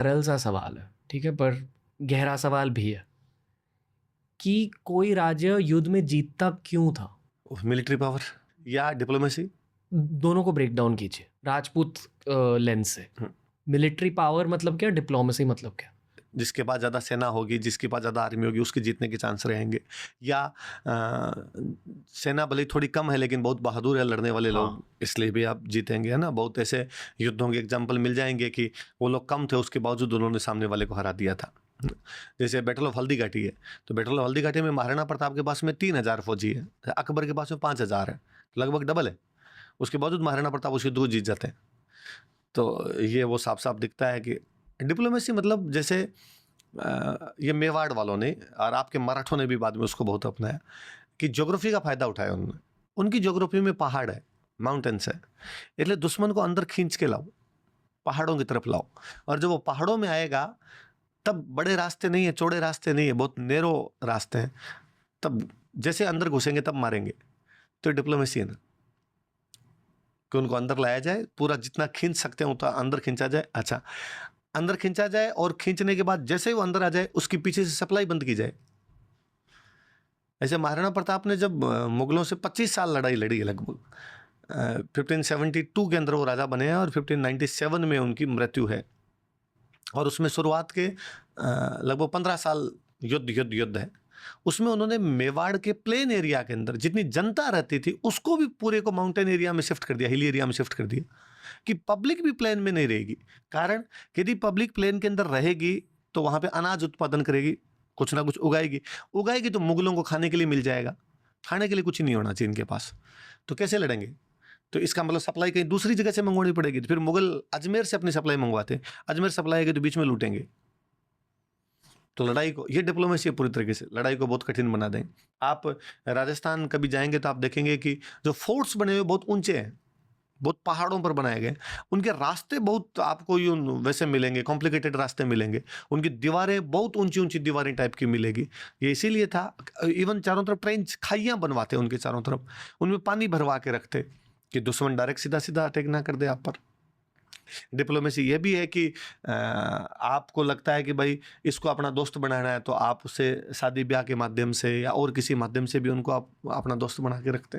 सरल सा सवाल है, ठीक है, पर गहरा सवाल भी है कि कोई राज्य युद्ध में जीतता क्यों था? मिलिट्री पावर या डिप्लोमेसी। दोनों को ब्रेक डाउन कीजिए राजपूत लेंस से। मिलिट्री पावर मतलब क्या, डिप्लोमेसी मतलब क्या? जिसके पास ज़्यादा सेना होगी, जिसके पास ज़्यादा आर्मी होगी, उसके जीतने के चांस रहेंगे। या सेना भले ही थोड़ी कम है लेकिन बहुत बहादुर है लड़ने वाले लोग, हाँ। इसलिए भी आप जीतेंगे, है ना। बहुत ऐसे युद्धों के एग्जाम्पल मिल जाएंगे कि वो लोग कम थे, उसके बावजूद उन्होंने सामने वाले को हरा दिया था। जैसे बैटल ऑफ हल्दी घाटी है, तो बैटल ऑफ हल्दी घाटी में महाराणा प्रताप के पास में 3,000 फौजी है, अकबर के पास में 5,000 है, लगभग डबल है। उसके बावजूद महाराणा प्रताप उस युद्ध को जीत जाते हैं। तो ये वो साफ साफ दिखता है कि डिप्लोमेसी मतलब जैसे ये मेवाड़ वालों ने और आपके मराठों ने भी बाद में उसको बहुत अपनाया कि ज्योग्राफी का फायदा उठाया उन्होंने। उनकी ज्योग्राफी में पहाड़ है, माउंटेन्स है, इसलिए दुश्मन को अंदर खींच के लाओ, पहाड़ों की तरफ लाओ। और जब वो पहाड़ों में आएगा तब बड़े रास्ते नहीं है, चौड़े रास्ते नहीं है, बहुत नैरो रास्ते हैं, तब जैसे अंदर घुसेंगे तब मारेंगे। तो डिप्लोमेसी है ना, कि उनको अंदर लाया जाए, पूरा जितना खींच सकते हैं उतना अंदर खींचा जाए। अच्छा, अंदर खींचा जाए और खींचने के बाद जैसे ही वो अंदर आ जाए उसकी पीछे से सप्लाई बंद की जाए। ऐसे महाराणा प्रताप ने जब मुगलों से 25 साल लड़ाई लड़ी है लगभग, 1572 के अंदर वो राजा बने हैं और 1597 में उनकी मृत्यु है। और उसमें शुरुआत के लगभग 15 साल युद्ध युद्ध युद्ध है। उसमें उन्होंने मेवाड़ के प्लेन एरिया के अंदर जितनी जनता रहती थी उसको भी पूरे को माउंटेन एरिया में शिफ्ट कर दिया, हिल एरिया में शिफ्ट कर दिया, कि पब्लिक भी प्लेन में नहीं रहेगी। कारण यदि पब्लिक प्लेन के अंदर रहेगी तो वहां पे अनाज उत्पादन करेगी, कुछ ना कुछ उगाएगी, उगाएगी तो मुगलों को खाने के लिए मिल जाएगा। खाने के लिए कुछ नहीं होना चाहिए इनके पास, तो कैसे लड़ेंगे? तो इसका मतलब सप्लाई कहीं दूसरी जगह से मंगवानी पड़ेगी। तो फिर मुगल अजमेर से अपनी सप्लाई मंगवाते, अजमेर सप्लाई आएगी तो बीच में लूटेंगे। तो लड़ाई को, ये डिप्लोमेसी है पूरी तरीके से, लड़ाई को बहुत कठिन बना दें। आप राजस्थान कभी जाएंगे तो आप देखेंगे कि जो फोर्ट्स बने हुए बहुत ऊंचे हैं, बहुत पहाड़ों पर बनाए गए, उनके रास्ते बहुत आपको यूं वैसे मिलेंगे, कॉम्प्लिकेटेड रास्ते मिलेंगे, उनकी दीवारें बहुत ऊंची ऊंची दीवारें टाइप की मिलेगी। ये इसीलिए था, इवन चारों तरफ ट्रेन खाइयां बनवाते उनके चारों तरफ, उनमें पानी भरवा के रखते कि दुश्मन डायरेक्ट सीधा सीधा अटैक ना कर दे आप पर। डिप्लोमेसी ये भी है कि आपको लगता है कि भाई इसको अपना दोस्त बनाना है, तो आप उसे शादी ब्याह के माध्यम से या और किसी माध्यम से भी उनको आप अपना दोस्त बना के रखते हैं।